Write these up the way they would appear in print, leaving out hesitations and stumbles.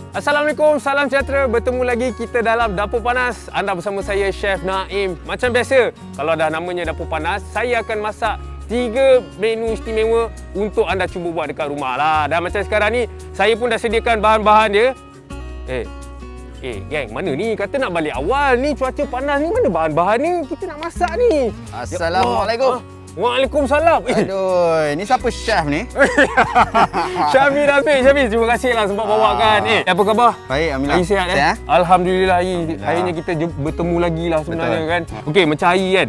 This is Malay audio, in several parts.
Assalamualaikum, salam sejahtera. Bertemu lagi kita dalam Dapur Panas. Anda bersama saya, Chef Naim. Macam biasa, kalau dah namanya Dapur Panas, saya akan masak 3 menu istimewa untuk anda cuba buat dekat rumah lah. Dan macam sekarang ni, saya pun dah sediakan bahan-bahan dia. Geng, mana ni? Kata nak balik awal ni, cuaca panas ni, mana bahan-bahan ni? Kita nak masak ni. Assalamualaikum. Waalaikumsalam. Aduh, ni siapa chef ni? Syamil Rafiq. Syamil, terima kasih lah sebab bawakan. Apa khabar? Baik, alhamdulillah. Air sihat Sihat? Alhamdulillah. Akhirnya kita bertemu lagi lah sebenarnya. Betul. Kan. Okey, macam Air kan.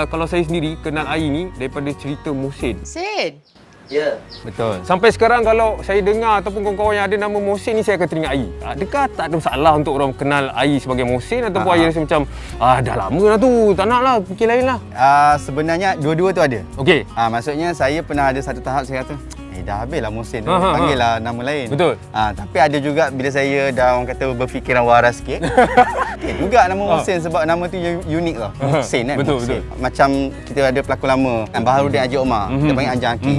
Kalau saya sendiri kenal Air ni daripada cerita Mohsin. Sid. Ya. Betul. Sampai sekarang kalau saya dengar ataupun kawan-kawan yang ada nama Mohsin ni, saya akan teringat Air. Adakah tak ada masalah untuk orang kenal Air sebagai Mohsin ataupun Air rasa macam dah lama lah tu, tak nak lah, fikir lain lah? Sebenarnya dua-dua tu ada. Okey. Maksudnya saya pernah ada satu tahap saya kata, dah habis lah Mohsin tu, panggil lah nama lain. Betul. Tapi ada juga bila saya dah orang kata berfikiran waras sikit, juga nama Mohsin sebab nama tu unik tau. Mohsin kan. Betul, Mohsin. Macam kita ada pelakon lama, Baharudin Haji Omar, kita panggil Anjang Aki.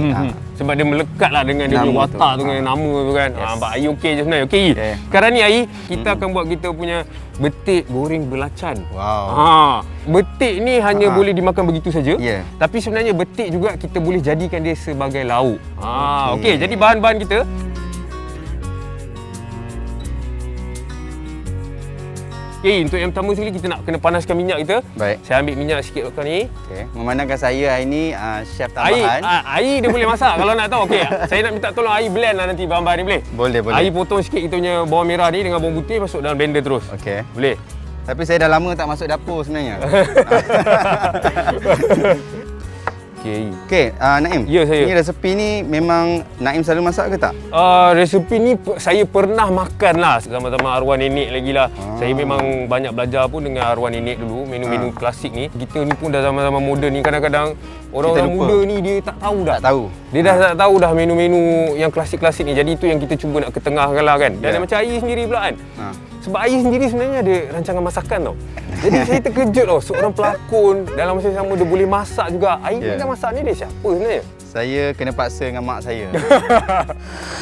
Sebab dia melekat lah dengan dia punya watak tu, dengan nama tu kan. Abang Air okey je sebenarnya. Okey. Sekarang ni Air, kita akan buat kita punya betik goreng belacan. Wow. Betik ni hanya boleh dimakan begitu saja. Ya. Tapi sebenarnya betik juga kita boleh jadikan dia sebagai lauk. Okey, jadi bahan-bahan kita. Okey, untuk yang pertama sekali kita nak kena panaskan minyak kita. Baik. Saya ambil minyak sikit belakang ni. Okey. Memandangkan saya hari ni chef tambahan. Air dia boleh masak kalau nak tahu. Okey, saya nak minta tolong Air blend lah nanti bahan-bahan ni, boleh? Boleh. Air potong sikit kita punya bawang merah ni dengan bawang putih, masuk dalam blender terus. Okey. Boleh? Tapi saya dah lama tak masuk dapur sebenarnya. Okey, Naim. Ya, saya. Ni resepi ni memang Naim selalu masak ke tak? Resepi ni saya pernah makan lah sama-sama arwah nenek lagi lah. Saya memang banyak belajar pun dengan arwah nenek dulu, menu-menu klasik ni. Kita ni pun dah zaman-zaman moden ni, kadang-kadang orang-orang muda ni dia tak tahu dah. Tak tahu. Dia dah tak tahu dah menu-menu yang klasik-klasik ni. Jadi itu yang kita cuba nak ketengahkan lah kan. Dan macam Air sendiri pula kan. Sebab Air sendiri sebenarnya ada rancangan masakan tau. Jadi saya terkejut tau, seorang pelakon dalam masa yang sama dia boleh masak juga. Air ni dah masak ni dia siapa sebenarnya? Saya kena paksa dengan mak saya.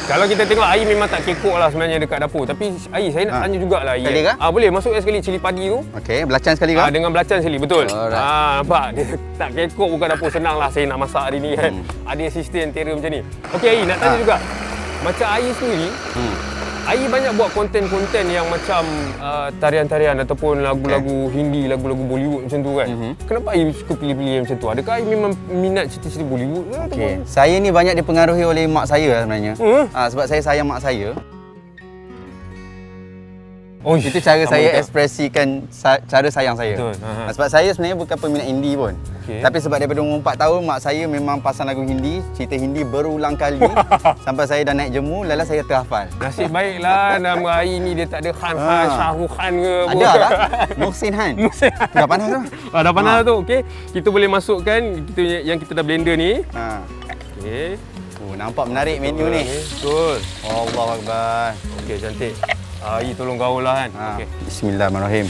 Kalau kita tengok Air memang tak kekok lah sebenarnya dekat dapur. Tapi Air, saya nak tanya jugalah Air. Sekali kah? Boleh masukkan sekali cili padi tu. Okey, belacan sekali kah? Dengan belacan sekali, betul. Alright. Nampak? Dia tak kekok bukan dapur, senang lah saya nak masak hari ni kan. Ada asisten tera macam ni. Okey Air, nak tanya juga. Macam Air sendiri, Air banyak buat konten-konten yang macam tarian-tarian ataupun lagu-lagu Hindi, lagu-lagu Bollywood macam tu kan. Kenapa Air suka pilih-pilih yang macam tu? Adakah Air memang minat cerita-cerita Bollywood ke? Okey. Saya ni banyak dipengaruhi oleh mak saya sebenarnya. Sebab saya sayang mak saya. Itu cara saya ekspresikan cara sayang saya. Betul. Sebab saya sebenarnya bukan peminat Hindi pun. Tapi sebab daripada umur 4 tahun, mak saya memang pasang lagu Hindi, cerita Hindi berulang kali. Sampai saya dah naik jemu, lala saya terhafal. Nasib baiklah nama Air ni dia tak ada Khan, Shahrukh Khan ke apa. Ada lah. Mohsin Han. Dah panas tu. Dah panas tu. Okey. Kita boleh masukkan kita yang kita dah blender ni. Okey. Nampak menarik menu ni. Betul. Allahuakbar. Okey, cantik. Air tolong gaul lah kan. Okey. Bismillahirrahmanirrahim.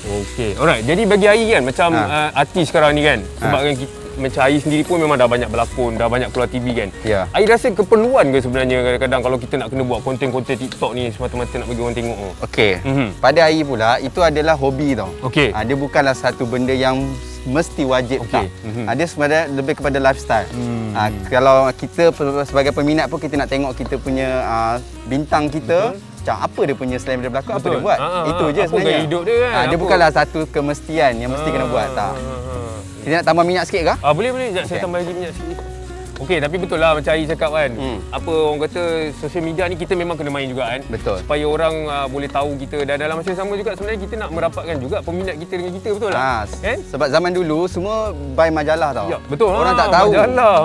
Okey. Alright. Jadi bagi Air kan macam artis sekarang ni kan. Sebab kan kita, macam Air sendiri pun memang dah banyak berlakon, dah banyak keluar TV kan. Ya. Air rasa keperluan ke sebenarnya kadang-kadang kalau kita nak kena buat konten-konten TikTok ni semata-mata nak bagi orang tengok tu? Okey. Pada Air pula itu adalah hobi tau. Okey. Dia bukanlah satu benda yang mesti wajib tak. Dia sebenarnya lebih kepada lifestyle. Kalau kita sebagai peminat pun kita nak tengok kita punya bintang kita. Macam apa dia punya selain dia berlakon, apa dia buat. Itu je apa sebenarnya. gaya hidup dia kan. Dia bukanlah satu kemestian yang mesti kena buat tak. Kita nak tambah minyak sikit kah? Boleh. Sekejap saya tambah lagi minyak sikit. Okey, tapi betul lah macam Air cakap kan. Apa orang kata sosial media ni kita memang kena main juga kan. Betul. Supaya orang boleh tahu kita dan dalam masa yang sama juga sebenarnya kita nak merapatkan juga peminat kita dengan kita, betul tak? Kan? Sebab zaman dulu semua buy majalah tau. Ya, betul. Orang tak tahu. Majalah.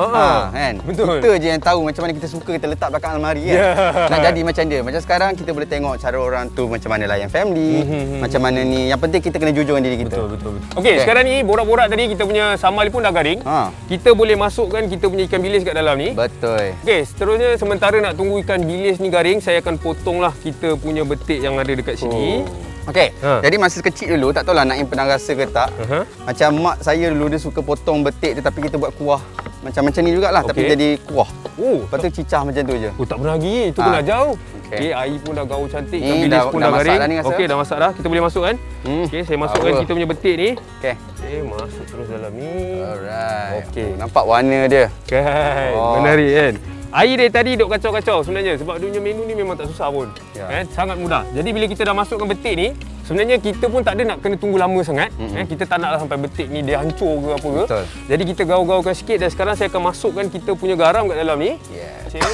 Kan? Betul. Kita je yang tahu macam mana kita suka, kita letak belakang almari kan. Nak jadi macam dia. Macam sekarang kita boleh tengok cara orang tu macam mana layan family, macam mana ni. Yang penting kita kena jujur dengan diri kita. Betul. Okey, sekarang ni borak-borak tadi kita punya samal pun dah garing. Kita boleh masukkan kita punya ikan bilis kat dalam ni. Betul. Okey, seterusnya sementara nak tunggu ikan bilis ni garing, saya akan potonglah kita punya betik yang ada dekat sini. Okey, jadi masa kecil dulu, tak tahulah Naim pernah rasa ke tak. Macam mak saya dulu dia suka potong betik dia tapi kita buat kuah. macam ni jugalah, tapi Okey. jadi kuah. Oh, Lepas tu cicah macam tu je. oh tak pernah lagi. Itu kena jauh. Okey. Okey, air pun dah gaul cantik. Ni Ikan bilis dah- pun dah dah masak garing. dah ni rasa. Okey, dah masak dah. Kita boleh masukkan. Okey, saya masukkan Power. kita punya betik ni. Okey. Okey, masuk terus dalam ni. Alright. Okey. Nampak warna dia. Kan, Oh. menarik kan. Air dari tadi duk kacau-kacau sebenarnya sebab dia punya menu ni memang tak susah pun. Ya. Kan, sangat mudah. Jadi bila kita dah masukkan betik ni, sebenarnya kita pun tak ada nak kena tunggu lama sangat. Kita tak naklah sampai betik ni dia hancur ke apa ke. Betul. Jadi kita gaul-gaulkan sikit dan sekarang saya akan masukkan kita punya garam kat dalam ni. Yes. Cik.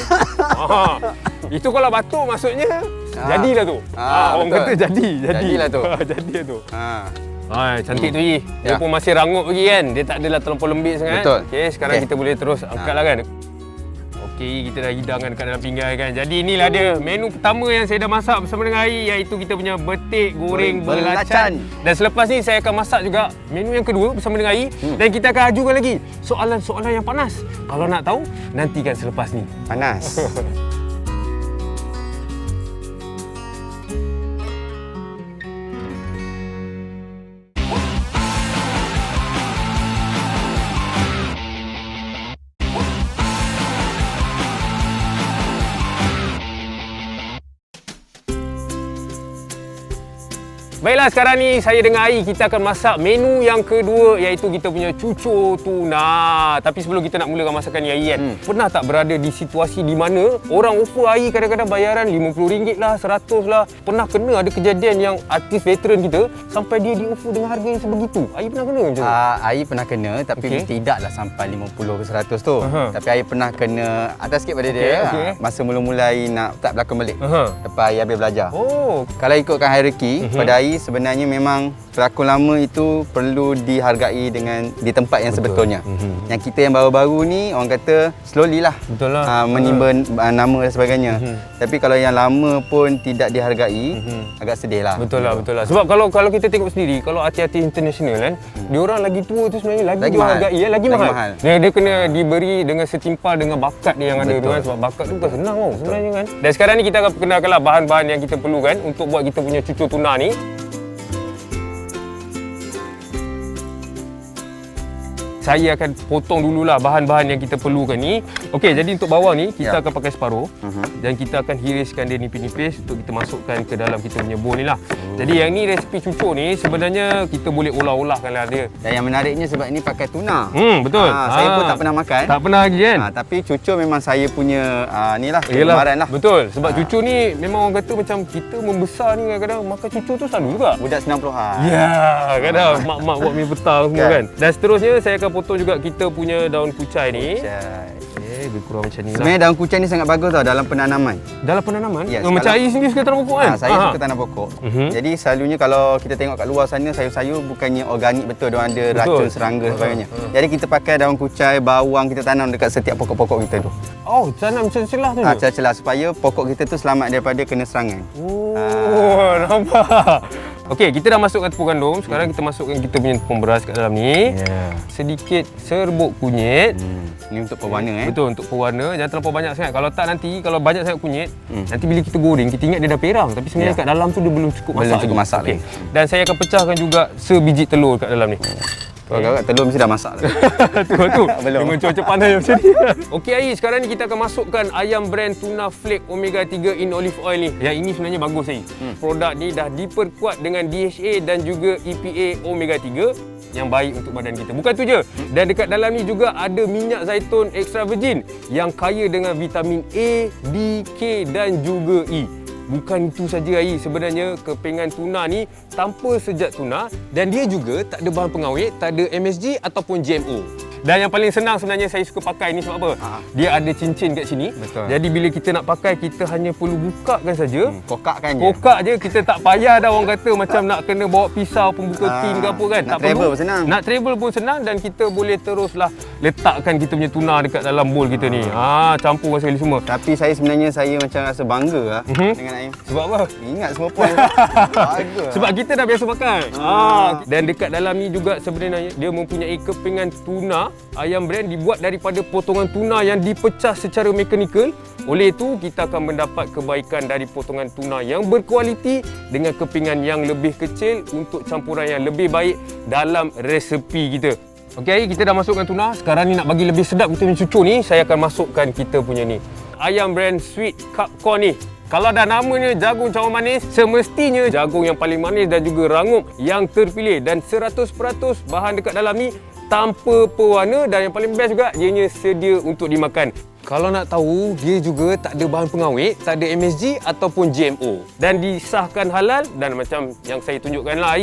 Itu kalau batuk maksudnya jadilah tu. Orang betul. kata jadi. Jadilah tu. Jadi tu. Ha. Cantik tu Yi. Dia Ya. pun masih rangup lagi kan. Dia tak adalah terlampau lembik sangat. Betul. Okey, sekarang Okey. kita boleh terus angkatlah kan. Okey, kita dah hidangkan dekat dalam pinggan kan. Jadi inilah dia menu pertama yang saya dah masak bersama dengan Ayi, iaitu kita punya betik goreng belacan. Dan selepas ni saya akan masak juga menu yang kedua bersama dengan Ayi dan kita akan ajukan lagi soalan-soalan yang panas. Kalau nak tahu, nantikan selepas ni. Panas. Baiklah, sekarang ni saya dengan Ayi kita akan masak menu yang kedua, iaitu kita punya cucur tuna. Tapi sebelum kita nak mulakan masakan ni Ayi kan, pernah tak berada di situasi di mana orang offer Ayi kadang-kadang bayaran RM50 lah, RM100 lah. Pernah kena ada kejadian yang artis veteran kita sampai dia di offer dengan harga yang sebegitu. Ayi pernah kena macam tu? Air pernah kena, tapi Okey. tidaklah sampai 50 ke 100 tu. Aha. Tapi air pernah kena atas sikit pada Okey, dia. okey. Masa mula-mula air nak start berlakon balik. Aha. Lepas air habis belajar. Oh, Kalau ikutkan hierarki, pada air sebenarnya memang pelakon lama itu perlu dihargai dengan di tempat yang sebetulnya. Yang kita yang baru-baru ni orang kata slowly lah. Betul lah. Menimba nama dan sebagainya. Tapi kalau yang lama pun tidak dihargai, agak sedih lah. betul lah, betul lah. Sebab kalau kita tengok sendiri, kalau artis-artis international kan, dia orang lagi tua tu sebenarnya lagi Lagi mahal. dihargai, lagi Lagi mahal. mahal. Dia kena diberi dengan setimpal dengan bakat dia yang ada tu Betul. kan, sebab bakat tu bukan senang tau sebenarnya kan. Dan sekarang ni kita akan kenalkanlah bahan-bahan yang kita perlukan untuk buat kita punya cucur tuna ni. Saya akan potong dululah bahan-bahan yang kita perlukan ni. Okey, jadi untuk bawang ni kita Ya. akan pakai separuh dan kita akan hiriskan dia nipis-nipis untuk kita masukkan ke dalam kita punya bowl ni lah. Jadi yang ni resipi cucur ni sebenarnya kita boleh olah-olahkan lah dia. Dan yang menariknya sebab ini pakai tuna. Betul. Saya pun tak pernah makan. Tak pernah lagi kan? Tapi cucur memang saya punya ni lah, Yelah, kegemaran lah. betul. Sebab cucur ni memang orang kata macam kita membesar ni kadang-kadang makan cucur tu selalu juga. Budak 90-an. Ya, kadang mak-mak buat mi petang semua Kan? kan. Dan seterusnya saya akan potong juga kita punya daun kucai ni. Kucai. Okey, lebih kurang macam ni lah. Sebenarnya daun kucai ni sangat bagus tau dalam penanaman. Dalam penanaman? Yes, macam kalau- Ayi sendiri suka tanam pokok kan? Saya suka tanam pokok. Jadi selalunya kalau kita tengok kat luar sana sayur-sayur bukannya organik betul, dia ada racun serangga dan sebagainya. Jadi kita pakai daun kucai, bawang kita tanam dekat setiap pokok-pokok kita tu. Oh, tanam celah-celah tu. Celah-celah supaya pokok kita tu selamat daripada kena serangan. Oh, nampak. Okey, kita dah masukkan tepung gandum. Sekarang kita masukkan kita punya tepung beras kat dalam ni. Sedikit serbuk kunyit. Ni untuk pewarna Betul, untuk pewarna. Jangan terlampau banyak sangat. Kalau tak nanti, kalau banyak sangat kunyit, nanti bila kita goreng, kita ingat dia dah perang. Tapi sebenarnya kat dalam tu dia belum cukup Belum masak cukup lagi. masak Okey. lagi. Dan saya akan pecahkan juga sebiji telur kat dalam ni. Kalau telur mesti dah masak dah. tu. Belum. Dengan cuaca panas macam ni. Okey Ayi, sekarang ni kita akan masukkan ayam brand tuna flake omega 3 in olive oil ni. Yang ini sebenarnya bagus Ayi. Produk ni dah diperkuat dengan DHA dan juga EPA omega 3 yang baik untuk badan kita. Bukan tu je. Dan dekat dalam ni juga ada minyak zaitun extra virgin yang kaya dengan vitamin A, D, K dan juga E. Bukan itu saja Ayi, sebenarnya kepingan tuna ni tanpa sejat tuna dan dia juga tak ada bahan pengawet, tak ada MSG ataupun GMO. Dan yang paling senang sebenarnya saya suka pakai ni sebab apa? Dia ada cincin kat sini. Betul. Jadi bila kita nak pakai, kita hanya perlu bukakan saja. Kokakkan je. Kokak je, kita tak payah dah orang kata macam nak kena bawa pisau pembuka tin ke apa kan. Nak Tak travel perlu. pun senang. Nak travel pun senang dan kita boleh teruslah letakkan kita punya tuna dekat dalam bowl kita ni. Campurkan sekali semua. Tapi saya sebenarnya macam rasa bangga lah dengan Aim. Sebab apa? Ingat semua poin. Bagus. Sebab kita dah biasa makan. Dan dekat dalam ni juga sebenarnya dia mempunyai kepingan tuna ayam brand dibuat daripada potongan tuna yang dipecah secara mekanikal. Oleh itu, kita akan mendapat kebaikan dari potongan tuna yang berkualiti dengan kepingan yang lebih kecil untuk campuran yang lebih baik dalam resepi kita. Okey, kita dah masukkan tuna. Sekarang ni nak bagi lebih sedap kita punya cucur ni, saya akan masukkan kita punya ni ayam brand Sweet Cup Corn ni. Kalau dah namanya jagung cawan manis, semestinya jagung yang paling manis dan juga rangup yang terpilih dan 100% bahan dekat dalam ni tanpa pewarna dan yang paling best juga ianya sedia untuk dimakan. Kalau nak tahu, dia juga tak ada bahan pengawet, tak ada MSG ataupun GMO dan disahkan halal dan macam yang saya tunjukkan lah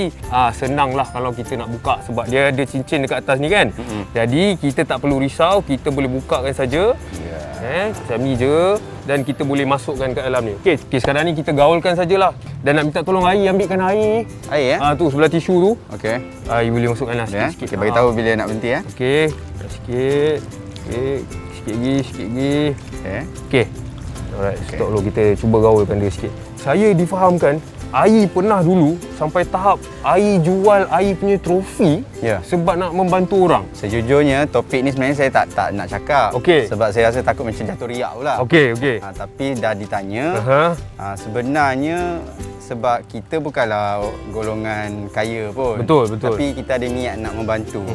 senanglah kalau kita nak buka sebab dia ada cincin dekat atas ni kan. Jadi kita tak perlu risau, kita boleh bukakan saja. Macam ni je dan kita boleh masukkan kat dalam ni. Okey, sekarang ni kita gaulkan sajalah dan nak minta tolong Ai ambilkan air. Air tu sebelah tisu tu. Okey. Ai boleh masukkanlah sikit-sikit. Kita bagi tahu bila nak berhenti Okey, sikit. Okey. Sikit lagi. Okey. Alright, stop dulu, kita cuba gaulkan dia sikit. Saya difahamkan Ai pernah dulu sampai tahap Ai jual Ai punya trofi sebab nak membantu orang. Sejujurnya topik ni sebenarnya saya tak nak cakap. Sebab saya rasa takut macam jatuh riak pula. Okey. Tapi dah ditanya. Sebenarnya sebab kita bukanlah golongan kaya pun. Betul. Tapi kita ada niat nak membantu.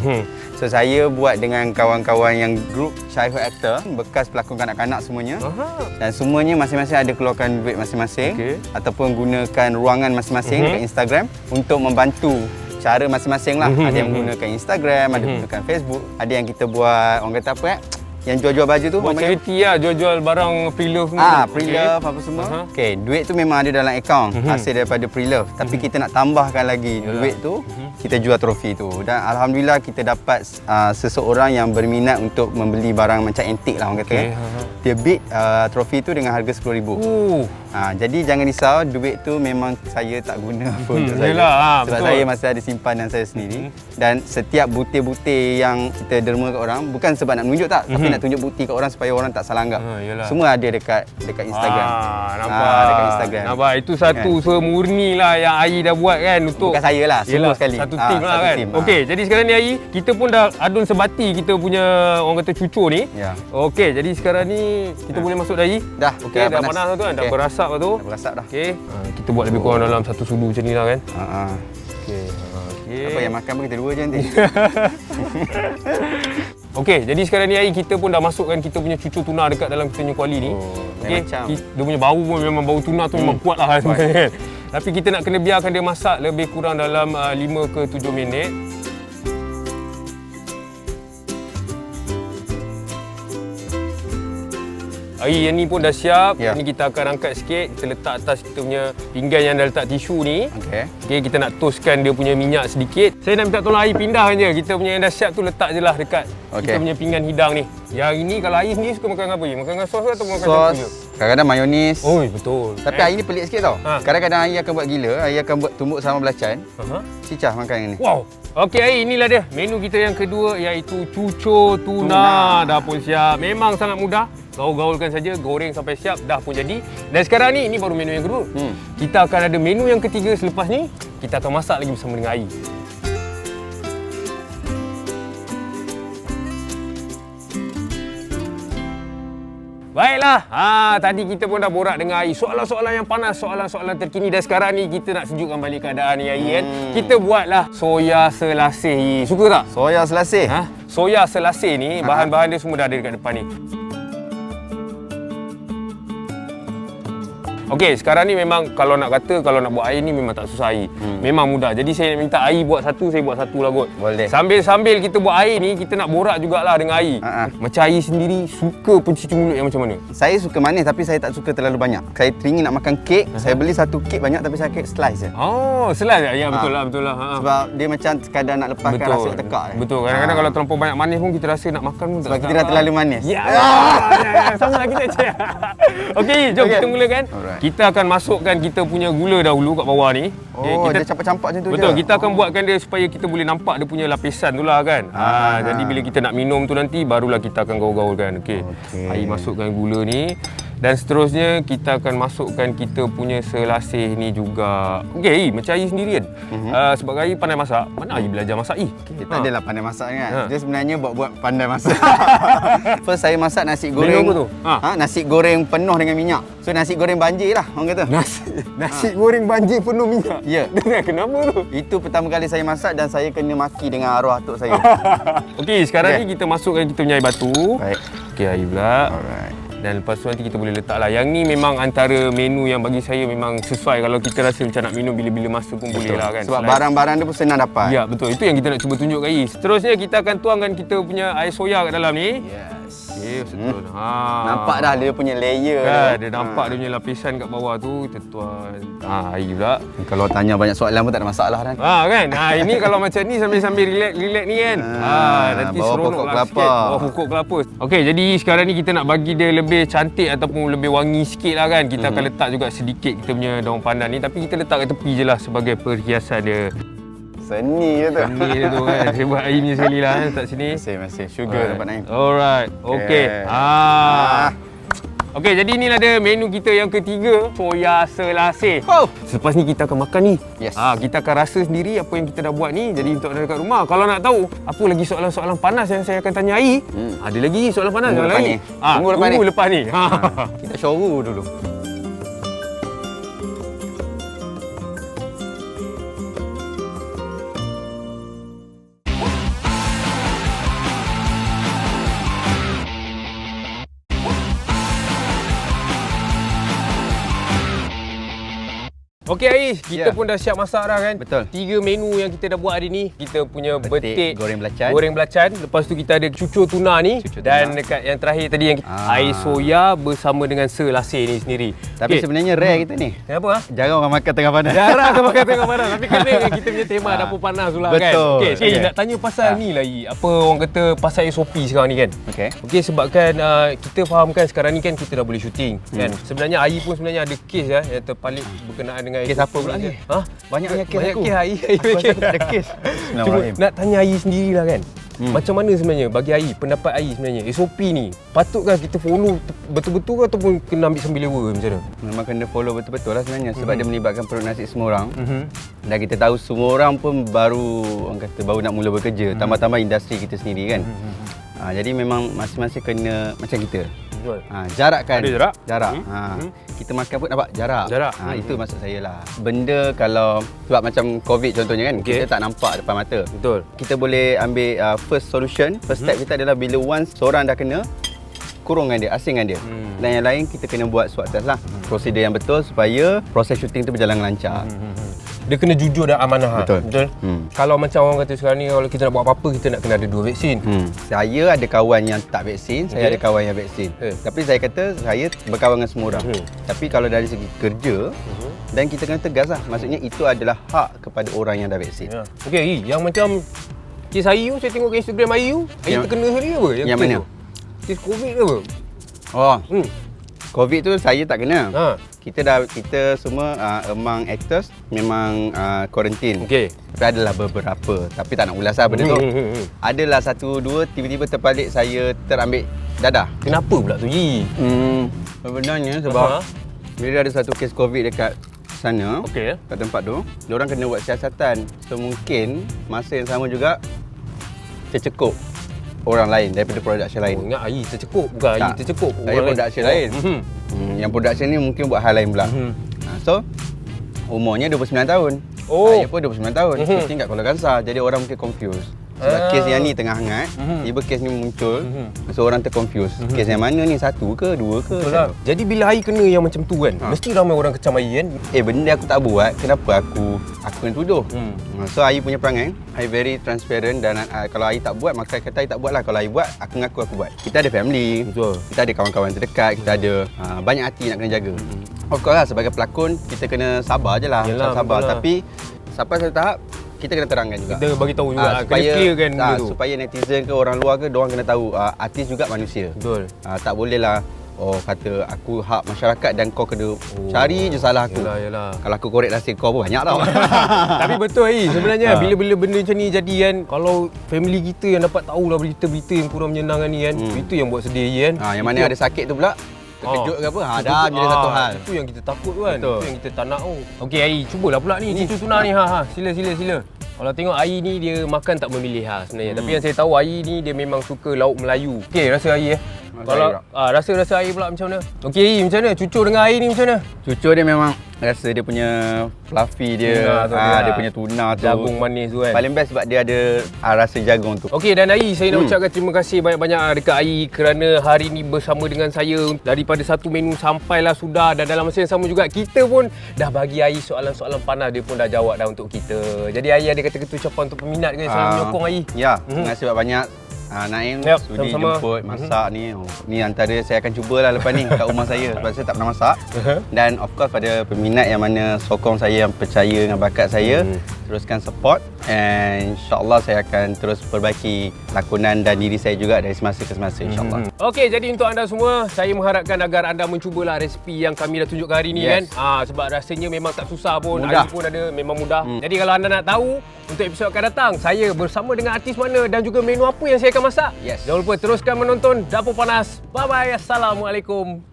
So saya buat dengan kawan-kawan yang grup childhood actor, bekas pelakon kanak-kanak semuanya. Dan semuanya masing-masing ada keluarkan duit masing-masing ataupun gunakan ruangan masing-masing dekat Instagram untuk membantu cara masing-masing lah. Ada yang menggunakan Instagram, ada yang menggunakan Facebook, ada yang kita buat orang kata apa yang jual-jual baju tu buat charity lah, jual-jual barang pre-love ni. Pre-love apa semua. Duit tu memang ada dalam akaun hasil daripada pre-love. Tapi kita nak tambahkan lagi duit tu, kita jual trofi tu. Dan alhamdulillah kita dapat seseorang yang berminat untuk membeli barang macam antik lah orang kata. Dia bid trofi tu dengan harga RM10,000. Jadi jangan risau, duit tu memang saya tak guna pun untuk saya. Sebab saya masih ada simpanan saya sendiri. Dan setiap butir-butir yang kita derma kat orang, bukan sebab nak menunjuk tak, tapi nak tunjuk bukti kat orang supaya orang tak salah anggap. Semua ada dekat Instagram. Dekat Instagram. Nampak, itu satu usaha murni lah yang Ai dah buat kan untuk bukan saya lah, semua sekali. Satu tim lah kan. Okey, jadi sekarang ni Ai, kita pun dah adun sebati kita punya orang kata cucur ni. Okey, jadi sekarang ni kita boleh masuk dah Ai. Dah. Okey, dah panas tu kan, dah berasap tu. Dah berasap dah. Okey, kita buat lebih kurang dalam satu sudu macam ni lah kan. Okey. Apa yang makan pun kita dua je nanti. Okey, jadi sekarang ni Ai, kita pun dah masukkan kita punya cucur tuna dekat dalam kita punya kuali ni. Okey, dia punya bau pun memang bau tuna tu memang kuat lah sebenarnya kan. Tapi kita nak kena biarkan dia masak lebih kurang dalam 5 ke 7 minit. Air yang ni pun dah siap. Ini kita akan angkat sikit, kita letak atas kita punya pinggan yang dah letak tisu ni. Okey, kita nak toskan dia punya minyak sedikit. Saya nak minta tolong Ai pindah je. Kita punya yang dah siap tu letak je lah dekat kita punya pinggan hidang ni. Yang ini kalau Ai sendiri suka makan apa je? Makan dengan sos atau makan campur je? Kadang-kadang mayonis. Oh, betul. Tapi Ai ni pelik sikit tau. Kadang-kadang Ai akan buat gila, Ai akan buat tumbuk sama belacan. Cicah makan yang ni. Wow. Okey Ai, inilah dia menu kita yang kedua iaitu cucur tuna. Dah pun siap. Memang sangat mudah. Gaul-gaulkan saja, goreng sampai siap, dah pun jadi. Dan sekarang ni, ini baru menu yang kedua. Kita akan ada menu yang ketiga selepas ni. Kita akan masak lagi bersama dengan Ai. Baiklah, tadi kita pun dah borak dengan Ai. Soalan-soalan yang panas, soalan-soalan terkini. Dan sekarang ni kita nak sejukkan balik keadaan ni Ai kan. Kita buatlah soya selasih. Suka tak? Soya selasih? Soya selasih ni, bahan-bahan dia semua dah ada dekat depan ni. Okey, sekarang ni memang kalau nak buat air ni memang tak susah Ai. Memang mudah. Jadi saya nak minta Ai buat satu, saya buat satu lah kot. Boleh. Sambil kita buat air ni, kita nak borak jugalah dengan Ai. Macam Ai sendiri suka pencuci mulut yang macam mana? Saya suka manis tapi saya tak suka terlalu banyak. Saya teringin nak makan kek, saya beli satu kek banyak tapi saya kek slice je. Oh, slice je? Ya, betul lah. Sebab dia macam sekadar nak lepaskan rasa tekak. Betul. Kadang-kadang kalau terlampau banyak manis pun kita rasa nak makan pun tak. Sebab kita dah terlalu manis. Ya. Sama lah kita cek. Okey, jom kita mulakan. Kita akan masukkan kita punya gula dahulu kat bawah ni. Kita campak-campak macam tu je. Betul, kita akan buatkan dia supaya kita boleh nampak dia punya lapisan tu lah kan. Jadi bila kita nak minum tu nanti, barulah kita akan gaul-gaulkan. Okey. Ai masukkan gula ni. Dan seterusnya kita akan masukkan kita punya selasih ni juga. Okey, macam Ai sendiri kan. Sebab Ai pandai masak. Mana Ai belajar masak Ai? Okay, tak adalah pandai masak kan. Dia sebenarnya buat pandai masak. First saya masak nasi goreng. Menu apa tu? Nasi goreng penuh dengan minyak. So nasi goreng banjir lah orang kata. Nasi goreng banjir penuh minyak. Ya. Kenapa tu? Itu pertama kali saya masak dan saya kena maki dengan arwah atuk saya. Okey, sekarang ni kita masukkan kita punya air batu. Baik. Okey, air pula. Alright. Dan lepas tu nanti kita boleh letak lah. Yang ni memang antara menu yang bagi saya memang sesuai. Kalau kita rasa macam nak minum bila-bila masa pun boleh lah kan. Sebab barang-barang dia pun senang dapat. Ya, betul. Itu yang kita nak cuba tunjuk Ai. Seterusnya kita akan tuangkan kita punya air soya kat dalam ni. Yes. Okey, betul. Nampak dah dia punya layer kan, dia. dia nampak dia punya lapisan kat bawah tu. Kita tuang air pula. Kalau tanya banyak soalan pun tak ada masalah kan. Kan. Ini kalau macam ni sambil relax ni kan. Nanti bawa seronok pokok lah kelapa. sikit. Bawa pokok kelapa. Okey, jadi sekarang ni kita nak bagi dia lebih cantik ataupun lebih wangi sikit lah kan. Kita akan letak juga sedikit kita punya daun pandan ni, tapi kita letak kat tepi je lah sebagai perhiasan dia. Seni je tu. Seni dia tu kan. Saya buat air ni sekali lah letak sini. Masih sugar tempat Naim. Alright. Okey. Okey, jadi inilah dia menu kita yang ketiga, soya selasih. Selepas ni kita akan makan ni. Yes. Kita akan rasa sendiri apa yang kita dah buat ni. Jadi untuk anda dekat rumah, kalau nak tahu apa lagi soalan-soalan panas yang saya akan tanya Ai, ada lagi soalan panas Tunggu yang lepas lain. ni. Tunggu lepas ni. Kita show dulu. Okey Ai, kita pun dah siap masak dah kan. Betul. 3 menu yang kita dah buat hari ni. Kita punya betik goreng belacan. Goreng belacan. Lepas tu kita ada cucur tuna ni. Dan dekat yang terakhir tadi yang air soya bersama dengan selasih ni sendiri. Tapi sebenarnya rare kita ni. Kenapa? Jarang orang makan tengah panas. Jarang akan makan tengah panas. Tapi kena kita punya tema dapur panas pula kan. Betul. Okey, nak tanya pasal ni lah Ai. Apa orang kata pasal SOP sekarang ni kan. Okey, sebabkan kita fahamkan sekarang ni kan kita dah boleh syuting kan. Sebenarnya Ai pun sebenarnya ada kes yang terpalit berkenaan dengan Kes apa pula ni? Banyaknya kes banyak aku. kes Ai. Aku rasa tak ada kes. Cuma nak tanya Ai sendirilah kan. Macam mana sebenarnya bagi Ai, pendapat Ai sebenarnya SOP ni patutkah kita follow betul-betul ataupun kena ambil sambil lewa macam mana? Memang kena follow betul-betul lah sebenarnya sebab dia melibatkan perut nasi semua orang. Dan kita tahu semua orang pun baru orang kata baru nak mula bekerja, tambah-tambah industri kita sendiri kan. Jadi memang masing-masing kena macam kita. Betul. Jarak kan? Ada jarak. Jarak. Kita makan pun nampak jarak. Jarak. Itu maksud saya lah. Benda kalau sebab macam COVID contohnya kan, kita tak nampak depan mata. Betul. Kita boleh ambil first solution, first step kita adalah bila once seorang dah kena, kurungkan dia, asingkan dia. Dan yang lain kita kena buat swab test lah. Prosedur yang betul supaya proses syuting tu berjalan lancar. Dia kena jujur dan amanah. Betul. Kalau macam orang kata sekarang ni, kalau kita nak buat apa-apa, kita nak kena ada 2 vaksin. Saya ada kawan yang tak vaksin, saya ada kawan yang vaksin. Tapi saya kata saya berkawan dengan semua orang. Tapi kalau dari segi kerja, dan kita kena tegas lah. Maksudnya itu adalah hak kepada orang yang dah vaksin. Okey Ai, yang macam kes Ai tu, saya tengok kat Instagram Ai tu, Ai terkena hari apa? Yang mana? Kes COVID ke apa? COVID tu saya tak kena. Kita semua among actors memang quarantine. Okey. Tapi adalah beberapa, tapi tak nak ulas lah benda tu. Adalah 1-2 tiba-tiba terpalit saya terambil dadah. Kenapa pula tu Yi? Sebenarnya sebab bila ada satu kes COVID dekat sana, kat tempat tu, diorang kena buat siasatan. So mungkin masa yang sama juga tercekup orang lain daripada production lain. Ingat Ai tercekup, bukan Ai tercekup. Saya production lain. Yang production ni mungkin buat hal lain pula. So umurnya 29 tahun. Saya pun 29 tahun. Mesti kat Kuala Kangsar. Jadi orang mungkin confused. Sebab kes yang ni tengah hangat, tiba kes ni muncul, so orang terconfuse. Kes yang mana ni, 1 ke 2 ke? Betul lah. Jadi bila Ai kena yang macam tu kan, mesti ramai orang kecam Ai kan. Benda aku tak buat, kenapa aku kena tuduh? So Ai punya perangai, Ai very transparent dan kalau Ai tak buat, maka kata Ai tak buat lah. Kalau Ai buat, aku ngaku aku buat. Kita ada family, betul. Kita ada kawan-kawan terdekat, kita ada banyak hati nak kena jaga. Of course lah, sebagai pelakon, kita kena sabar je lah. Sabar. Tapi sampai satu tahap, kita kena terangkan juga. Kita bagi tahu juga, supaya, kena clearkan benda tu. Supaya netizen ke orang luar ke, diorang kena tahu artis juga manusia. Betul. Tak boleh lah kata aku hak masyarakat dan kau kena cari je salah aku. Yalah. Kalau aku korek nasi kau pun banyak tau. Tapi betul sebenarnya bila benda macam ni jadi kan, kalau family kita yang dapat tahu lah berita-berita yang kurang menyenangkan ni kan, itu yang buat sedih kan. Yang mana ada sakit tu pula, terkejut ke apa. Dah jadi satu hal. Itu yang kita takut kan. Betul. Itu yang kita tak nak. Okey Ai, cubalah pula ni cucu tuna ni. Sila. Kalau tengok Ai ni dia makan tak memilih sebenarnya. Tapi yang saya tahu Ai ni dia memang suka lauk Melayu. Okey, rasa Ai Kalau rasa Ai pula macam mana? Okey Ai, macam mana? Cucur dengan Ai ni macam mana? Cucur dia memang rasa dia punya fluffy dia, dia punya tuna tu. Jagung manis tu kan. Paling best sebab dia ada rasa jagung tu. Okey, dan Ai, saya nak ucapkan terima kasih banyak-banyak dekat Ai kerana hari ni bersama dengan saya daripada satu menu sampailah sudah, dan dalam masa yang sama juga kita pun dah bagi Ai soalan-soalan panas, dia pun dah jawab dah untuk kita. Jadi Ai ada kata-kata ucapan untuk peminat ke yang selalu menyokong Ai? Ya, terima kasih banyak. Naim sudi jemput masak ni. Ni antara saya akan cubalah lepas ni kat rumah saya sebab saya tak pernah masak. Dan of course pada peminat yang mana sokong saya, yang percaya dengan bakat saya, teruskan support, and insya-Allah saya akan terus perbaiki lakonan dan diri saya juga dari semasa ke semasa, insya-Allah. Okey, jadi untuk anda semua, saya mengharapkan agar anda mencubalah resipi yang kami dah tunjukkan hari ni kan. Sebab rasanya memang tak susah pun, mudah. Ai pun ada memang mudah. Jadi kalau anda nak tahu untuk episod akan datang, saya bersama dengan artis mana dan juga menu apa yang saya akan masak, jangan lupa teruskan menonton Dapur Panas. Bye bye. Assalamualaikum.